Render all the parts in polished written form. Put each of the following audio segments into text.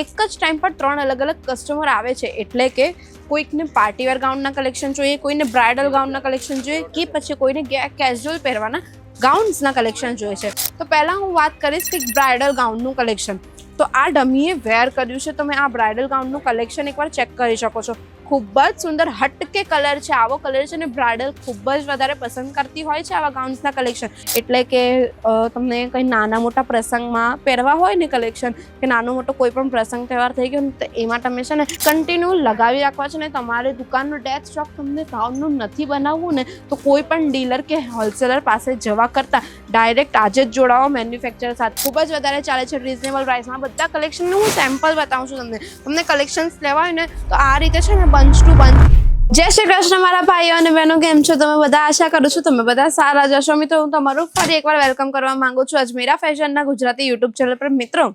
એક જ ટાઈમ પર 3 અલગ અલગ કસ્ટમર આવે છે, એટલે કે કોઈકને પાર્ટીવેર ગાઉનના કલેક્શન જોઈએ, કોઈને બ્રાઇડલ ગાઉનના કલેક્શન જોઈએ, કે પછી કોઈને કેઝ્યુઅલ પહેરવાના ગાઉન્સના કલેક્શન જોઈએ છે. તો પહેલાં હું વાત કરીશ કે બ્રાઇડલ ગાઉનનું કલેક્શન. તો આ ડમીએ વેર કર્યું છે. તમે આ બ્રાઇડલ ગાઉનનું કલેક્શન એકવાર ચેક કરી શકો છો. ખૂબ જ સુંદર હટકે કલર છે, આવો કલર છે ને બ્રાઇડલ ખૂબ જ વધારે પસંદ કરતી હોય છે આવા ગાઉન્સના કલેક્શન. એટલે કે તમને કંઈ નાના મોટા પ્રસંગમાં પહેરવા હોય ને કલેક્શન, કે નાનો મોટો કોઈ પણ પ્રસંગ તહેવાર થઈ ગયો ને, તો એમાં તમે છે ને કન્ટિન્યુ લગાવી રાખવા છે ને. તમારે દુકાનનો ડેથ સ્ટોક તમને ગાઉનનું નથી બનાવવું ને, તો કોઈ પણ ડીલર કે હોલસેલર પાસે જવા કરતાં ડાયરેક્ટ આજે જ જોડાવો મેન્યુફેક્ચર સાથે. ખૂબ જ વધારે ચાલે છે રિઝનેબલ પ્રાઇસમાં. બધા કલેક્શનનું હું સેમ્પલ બતાવું છું તમને કલેક્શન્સ લેવા હોય ને તો આ રીતે છે ને બંચ ટુ બંચ. જય શ્રી કૃષ્ણ મારા ભાઈઓ અને બહેનો, કેમ છો તમે બધા? આશા કરું છું તમે બધા સારા જશો. મિત્રો, હું તમારું ફરી એકવાર વેલકમ કરવા માંગુ છું અજમેરા ફેશનના ગુજરાતી યુટ્યુબ ચેનલ પર. મિત્રો,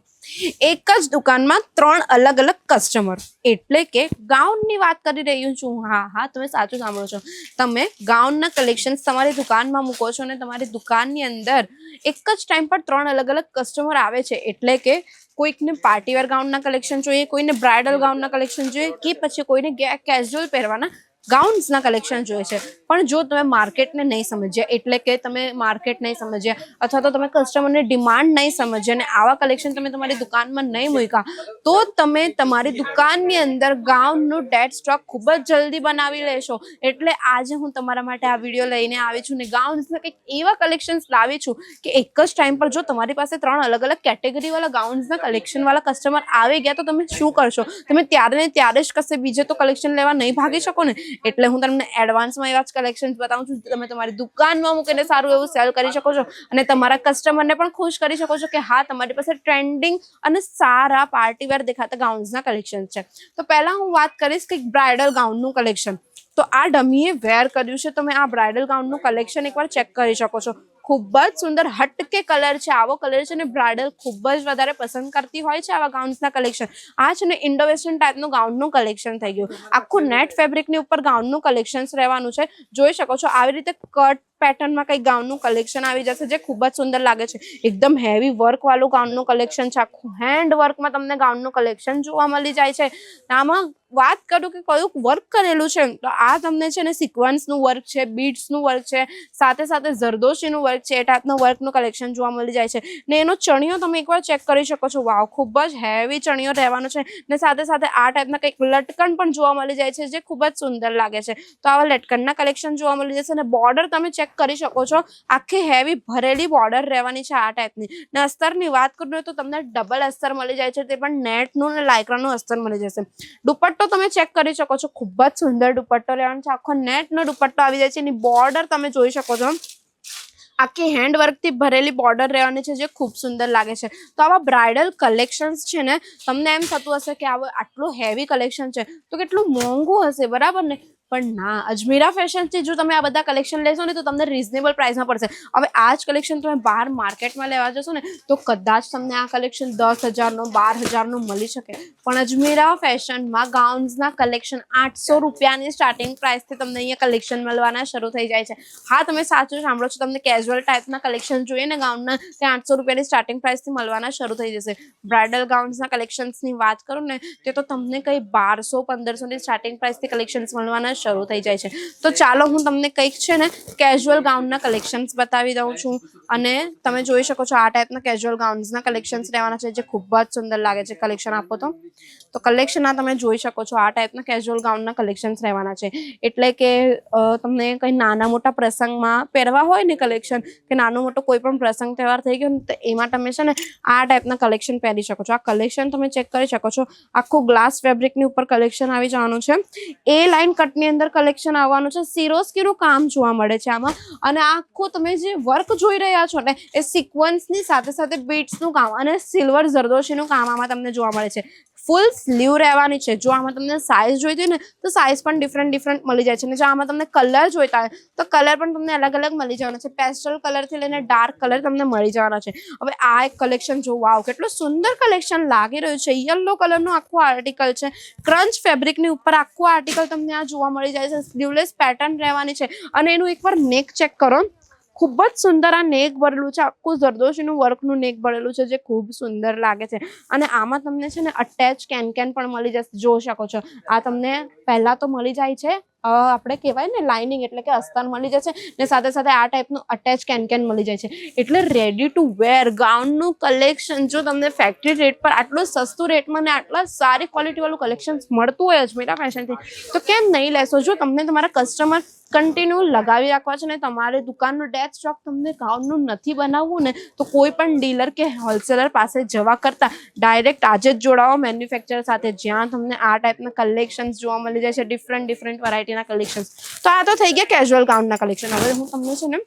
એક જ દુકાનમાં 3 અલગ અલગ કસ્ટમર, એટલે કે ગાઉનની વાત કરી રહી છું. હા, તમે સાચું સાંભળો છો. તમે ગાઉનના કલેક્શન્સ તમારી દુકાનમાં મૂકો છો ને તમારી દુકાનની અંદર એક જ ટાઈમ પર 3 અલગ અલગ કસ્ટમર આવે છે, એટલે કે કોઈકને પાર્ટીવેર ગાઉનના કલેક્શન જોઈએ, કોઈને બ્રાઇડલ ગાઉનના કલેક્શન જોઈએ, કે પછી કોઈને કેઝ્યુઅલ પહેરવાના ગાઉન્સના કલેક્શન જોઈએ છે. પણ જો તમે માર્કેટને નહીં સમજ્યા, એટલે કે તમે માર્કેટ નહીં સમજ્યા અથવા તો તમે કસ્ટમરની ડિમાન્ડ નહીં સમજ્યા અને આવા કલેક્શન તમે તમારી દુકાનમાં નહીં મૂક્યા, તો તમે તમારી દુકાનની અંદર ગાઉનનું ડેડ સ્ટોક ખૂબ જ જલ્દી બનાવી લેશો. એટલે આજે હું તમારા માટે આ વિડીયો લઈને આવી છું ને ગાઉન્સના કંઈક એવા કલેક્શન્સ લાવી છું કે એક જ ટાઈમ પર જો તમારી પાસે 3 અલગ અલગ કેટેગરીવાળા ગાઉન્સના કલેક્શનવાળા કસ્ટમર આવી ગયા, તો તમે શું કરશો? તમે ત્યારે ને ત્યારે જ કશે બીજે તો કલેક્શન લેવા નહીં ભાગી શકો ને. એટલે હું તમને એડવાન્સમાં એવા જ કલેક્શન બતાવું છું. તમે તમારી દુકાનમાં મૂકીને સારું એવું સેલ કરી શકો છો અને તમારા કસ્ટમરને પણ ખુશ કરી શકો છો કે હા, તમારી પાસે ટ્રેન્ડિંગ અને સારા પાર્ટીવેર દેખાતા ગાઉન્સના કલેક્શન છે. તો પહેલાં હું વાત કરીશ કે બ્રાઇડલ ગાઉનનું કલેક્શન. તો આ ડમીએ વેર કર્યું છે. તમે આ બ્રાઇડલ ગાઉનનું કલેક્શન એકવાર ચેક કરી શકો છો. ખૂબ જ સુંદર હટકે કલર છે, આવો કલર છે ને બ્રાઇડલ ખૂબ જ વધારે પસંદ કરતી હોય છે આવા ગાઉન્સના કલેક્શન. આ છે ને ઇન્ડો વેસ્ટર્ન ટાઈપનું ગાઉનનું કલેક્શન થઈ ગયું. આખું નેટ ફેબ્રિકની ઉપર ગાઉનનું કલેક્શન્સ રહેવાનું છે. જોઈ શકો છો આવી રીતે કટ પેટર્નમાં કંઈક ગાઉનનું કલેક્શન આવી જશે, જે ખૂબ જ સુંદર લાગે છે. એકદમ હેવી વર્કવાળું ગાઉનનું કલેક્શન છે. આખું હેન્ડ વર્કમાં તમને ગાઉનનું કલેક્શન જોવા મળી જાય છે. આમાં વાત કરું કે કયું વર્ક કરેલું છે, તો આ તમને છે ને સિક્વન્સનું વર્ક છે, બીડ્સનું વર્ક છે, સાથે સાથે જરદોશીનું વર્ક છે. એ ટાઈપનું વર્કનું કલેક્શન જોવા મળી જાય છે. ને એનો ચણિયો તમે એકવાર ચેક કરી શકો છો. વાવ, ખૂબ જ હેવી ચણિયો રહેવાનો છે. ને સાથે સાથે આ ટાઈપના કંઈક લટકન પણ જોવા મળી જાય છે, જે ખૂબ જ સુંદર લાગે છે. તો આવા લટકનના કલેક્શન જોવા મળી જશે. અને બોર્ડર તમે ચેક કરી શકો છો. આખી હેવી ભરેલી બોર્ડર રહેવાની છે આ ટાઈપની. ને અસ્તરની વાત કરું તો તમને ડબલ અસ્તર મળી જાય છે, તે પણ નેટનું અને લાયક્રાનું અસ્તર મળી જશે. દુપટ્ટો તમે ચેક કરી શકો છો. ખૂબ જ સુંદર દુપટ્ટો રહેવાનો છે. આખો નેટનો દુપટ્ટો આવી જાય છે. એની બોર્ડર તમે જોઈ શકો છો. આખી હેન્ડવર્કથી ભરેલી બોર્ડર રહેવાની છે, જે ખૂબ સુંદર લાગે છે. તો આવા બ્રાઇડલ કલેક્શન્સ છે ને, તમને એમ થતું હશે કે આટલું હેવી કલેક્શન છે તો કેટલું મોંઘું હશે, બરાબર ને? પણ ના, અજમેરા ફેશનથી જો તમે આ બધા કલેક્શન લેશો ને તો તમને રિઝનેબલ પ્રાઇસમાં પડશે. હવે આ જ કલેક્શન તમે બહાર માર્કેટમાં લેવા જશો ને તો કદાચ તમને આ કલેક્શન 10,000નો 12,000નો મળી શકે. પણ અજમેરા ફેશનમાં ગાઉન્સના કલેક્શન 800 રૂપિયાની સ્ટાર્ટિંગ પ્રાઇસથી તમને અહીંયા કલેક્શન મળવાના શરૂ થઈ જાય છે. હા, તમે સાચું સાંભળો છો. તમને કેઝ્યુઅલ ટાઈપના કલેક્શન જોઈએ ને ગાઉનના, તે 800 રૂપિયાની સ્ટાર્ટિંગ પ્રાઇસથી મળવાના શરૂ થઈ જશે. બ્રાઇડલ ગાઉન્સના કલેક્શન્સની વાત કરું ને તે તો તમને કંઈ 1200-1500ની સ્ટાર્ટિંગ પ્રાઇસથી કલેક્શન્સ મળવાના શરૂ થઈ જાય છે. તો ચાલો હું તમને કંઈક છે ને કેઝ્યુઅલ ગાઉનના કલેક્શન્સ બતાવી દઉં છું. અને તમે જોઈ શકો છો આ ટાઈપના કેઝ્યુઅલ ગાઉન્સના કલેક્શન્સ રહેવાના છે, જે ખૂબ જ સુંદર લાગે છે. કલેક્શન આપો તો કલેક્શન આ તમે જોઈ શકો છો. આ ટાઈપના કેઝ્યુઅલ ગાઉનના કલેક્શન્સ રહેવાના છે. એટલે કે તમને કંઈ નાના મોટા પ્રસંગમાં પહેરવા હોય ને કલેક્શન, કે નાનો મોટો કોઈ પણ પ્રસંગ તહેવાર થઈ ગયો ને, તો એમાં તમે છે ને આ ટાઈપના કલેક્શન પહેરી શકો છો. આ કલેક્શન તમે ચેક કરી શકો છો. આખું ગ્લાસ ફેબ્રિકની ઉપર કલેક્શન આવી જવાનું છે. એ લાઇન કટની અંદર કલેક્શન આવવાનું છે. સિરોસ્કીનું કામ જોવા મળે છે આમાં. અને આખું તમે જે વર્ક જોઈ રહ્યા છો ને, એ સિક્વન્સની સાથે સાથે બીટ્સનું કામ અને સિલ્વર જરદોશીનું કામ આમાં તમને જોવા મળે છે. ફૂલ સ્લીવ રહેવાની છે. જો આમાં તમને સાઇઝ જોઈતી હોય ને તો સાઇઝ પણ ડિફરન્ટ મળી જાય છે. અને જો આમાં તમને કલર જોઈતા હોય તો કલર પણ તમને અલગ અલગ મળી જવાના છે. પેસ્ટલ કલરથી લઈને ડાર્ક કલર તમને મળી જવાના છે. હવે આ એક કલેક્શન જો, વાવ, કેટલું સુંદર કલેક્શન લાગી રહ્યું છે. યલો કલરનું આખું આર્ટિકલ છે. ક્રંચ ફેબ્રિકની ઉપર આખું આર્ટિકલ તમને આ જોવા મળી જાય છે. સ્લીવલેસ પેટર્ન રહેવાની છે. અને એનું એકવાર નેક ચેક કરો. ખૂબ જ સુંદર આ નેક ભરેલું છે, આખું જરદોશીનું વર્કનું નેક ભરેલું છે જે ખૂબ સુંદર લાગે છે. અને આમાં તમને છે ને અટેચ કેન પણ મળી જશે, જોઈ શકો છો. આ તમને પહેલા તો મળી જાય છે આપણે કહેવાય ને લાઇનિંગ એટલે કે અસ્તર મળી જશે ને સાથે સાથે આ ટાઈપનું અટેચ કેન મળી જાય છે. એટલે રેડી ટુ વેર ગાઉનનું કલેક્શન જો તમને ફેક્ટરી રેટ પર આટલું સસ્તું રેટમાં ને આટલા સારી ક્વોલિટીવાળું કલેક્શન મળતું હોય અજમેરા ફેશનથી તો કેમ નહીં લેશો. જો તમને તમારા કસ્ટમર કન્ટિન્યુ લગાવી રાખવા છે ને તમારે દુકાનનો ડેથ સ્ટોક તમને ગાઉનનું નથી બનાવવું ને તો કોઈ પણ ડીલર કે હોલસેલર પાસે જવા કરતાં ડાયરેક્ટ આજે જ જોડાવો મેન્યુફેક્ચર સાથે, જ્યાં તમને આ ટાઈપના કલેક્શન્સ જોવા મળી જાય છે, ડિફરન્ટ વેરાયટીના કલેક્શન્સ. તો આ તો થઈ ગયા કેઝ્યુઅલ ગાઉનના કલેક્શન. હવે હું તમને છે ને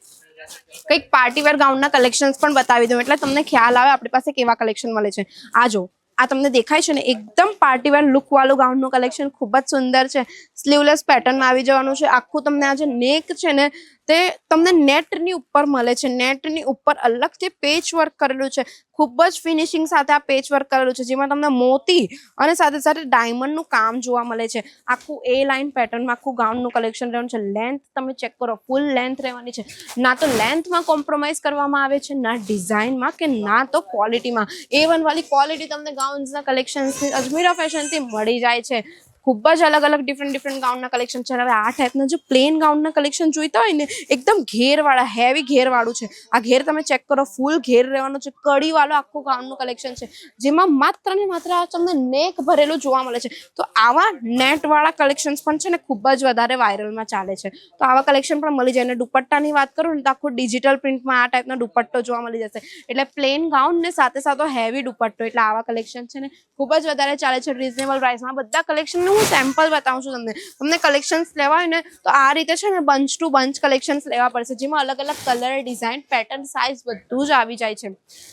કંઈક પાર્ટીવેર ગાઉનના કલેક્શન્સ પણ બતાવી દઉં એટલે તમને ખ્યાલ આવે આપણી પાસે કેવા કલેક્શન મળે છે. આ જો આ તમને દેખાય છે ને એકદમ પાર્ટીવેર લુક વાળું ગાઉનનું કલેક્શન ખૂબ જ સુંદર છે. સ્લીવલેસ પેટર્નમાં આવી જવાનું છે. આખું તમને આ જે નેક છે ને તે તમને નેટની ઉપર મળે છે. નેટની ઉપર અલગથી પેચ વર્ક કરેલું છે, ખૂબ જ ફિનિશિંગ સાથે આ પેચ વર્ક કરેલું છે જેમાં તમને મોતી અને સાથે સાથે ડાયમંડનું કામ જોવા મળે છે. આખું એ લાઇન પેટર્નમાં આખું ગાઉનનું કલેક્શન રહેવાનું છે. લેન્થ તમે ચેક કરો, ફૂલ લેન્થ રહેવાની છે. ના તો લેન્થમાં કોમ્પ્રોમાઇઝ કરવામાં આવે છે, ના ડિઝાઇનમાં કે ના તો ક્વોલિટીમાં. A1 વાળી ક્વોલિટી તમને ગાઉન્સના કલેક્શન્સથી અજમેરા ફેશનથી મળી જાય છે. ખૂબ જ અલગ ડિફરન્ટ ગાઉનના કલેક્શન છે. હવે આ ટાઈપના જો પ્લેન ગાઉનના કલેક્શન જોઈતા હોય ને એકદમ ઘેરવાળા હેવી ઘેરવાળું છે. આ ઘેર તમે ચેક કરો, ફૂલ ઘેર રહેવાનું છે. કડીવાળો આખું ગાઉનનું કલેક્શન છે જેમાં માત્ર ને માત્ર આ તમને નેક ભરેલું જોવા મળે છે. તો આવા નેટવાળા કલેક્શન્સ પણ છે ને ખૂબ જ વધારે વાયરલમાં ચાલે છે. તો આવા કલેક્શન પણ મળી જાય. અને દુપટ્ટાની વાત કરું ને તો આખું ડિજિટલ પ્રિન્ટમાં આ ટાઈપનો દુપટ્ટો જોવા મળી જશે. એટલે પ્લેન ગાઉન ને સાથે હેવી દુપટ્ટો, એટલે આવા કલેક્શન છે ને ખૂબ જ વધારે ચાલે છે રિઝનેબલ પ્રાઇસમાં. બધા કલેક્શન હું સેમ્પલ બતાવું છું તમને કલેક્શન્સ લેવા હોય ને તો આ રીતે છે ને બંચ ટુ બંચ કલેક્શન્સ લેવા પડશે જેમાં અલગ કલર, ડિઝાઇન, પેટર્ન, સાઇઝ બધું જ આવી જાય છે.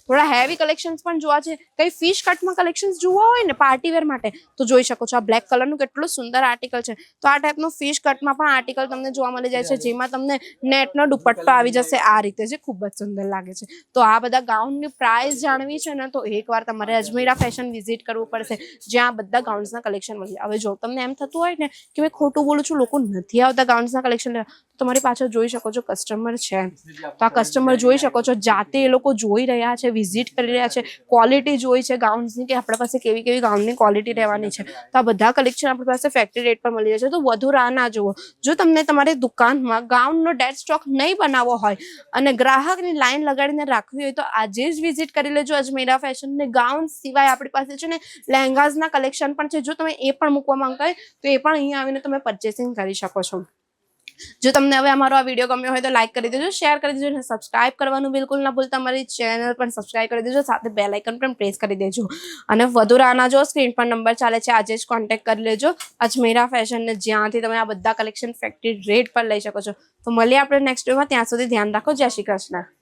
થોડા હેવી કલેક્શન્સ પણ જોવા છે. કઈ ફિશ કટમાં કલેક્શન્સ જોવા હોય ને પાર્ટીવેર માટે તો જોઈ શકો છો. આ બ્લેક કલરનું કેટલું સુંદર આર્ટિકલ છે. તો આ ટાઈપનું ફિશ કટમાં પણ આર્ટિકલ તમને જોવા મળી જાય છે જેમાં તમને નેટનો દુપટ્ટો આવી જશે આ રીતે, જે ખૂબ જ સુંદર લાગે છે. તો આ બધા ગાઉનની પ્રાઇસ જાણવી છે ને તો એકવાર તમારે અજમેરા ફેશન વિઝિટ કરવું પડશે જ્યાં બધા ગાઉન્સના કલેક્શન મળશે. હવે જો તમને એમ થતું હોય ને કે મેં ખોટું બોલું છું, લોકો નથી આવતા ગાઉન્સના કલેક્શન લેવા, તો તમારી પાછળ જોઈ શકો છો કસ્ટમર છે. તો આ કસ્ટમર જોઈ શકો છો જાતે એ લોકો જોઈ રહ્યા છે, વિઝિટ કરી રહ્યા છે, ક્વોલિટી જોઈ છે ગાઉન્સની કે આપણા પાસે કેવી ગાઉનની ક્વોલિટી રહેવાની છે. તો આ બધા કલેક્શન આપણી પાસે ફેક્ટરી રેટ પર મળી જશે. તો વધુ રાહ ના જુઓ. જો તમને તમારી દુકાનમાં ગાઉનનો ડેડ સ્ટોક નહીં બનાવવો હોય અને ગ્રાહકની લાઈન લગાડીને રાખવી હોય તો આજે જ વિઝિટ કરી લેજો અજમેરા ફેશન. ને ગાઉન સિવાય આપણી પાસે છે ને લહેંગાઝના કલેક્શન પણ છે. જો તમે એ પણ મૂકવા માંગતા હોય તો એ પણ અહીંયા આવીને તમે પરચેસિંગ કરી શકો છો. જો તમને હવે અમારો આ વિડીયો ગમ્યો હોય તો લાઈક કરી દેજો, શેર કરી દેજો અને સબસ્ક્રાઇબ કરવાનું બિલકુલ ના ભૂલતા. અમારી ચેનલ પણ સબસ્ક્રાઇબ કરી દેજો, સાથે બેલ આઇકન પણ પ્રેસ કરી દેજો. અને વધુ રાહ ના જો, સ્ક્રીન પર નંબર ચાલે છે, આજે જ કોન્ટેક્ટ કરી લેજો અજમેરા ફેશનને, જ્યાંથી તમે આ બધા કલેક્શન ફેક્ટરી રેટ પર લઈ શકો છો. તો મળીએ આપણે નેક્સ્ટ વિડીયોમાં. ત્યાં સુધી ધ્યાન રાખો. જય શ્રી કૃષ્ણ.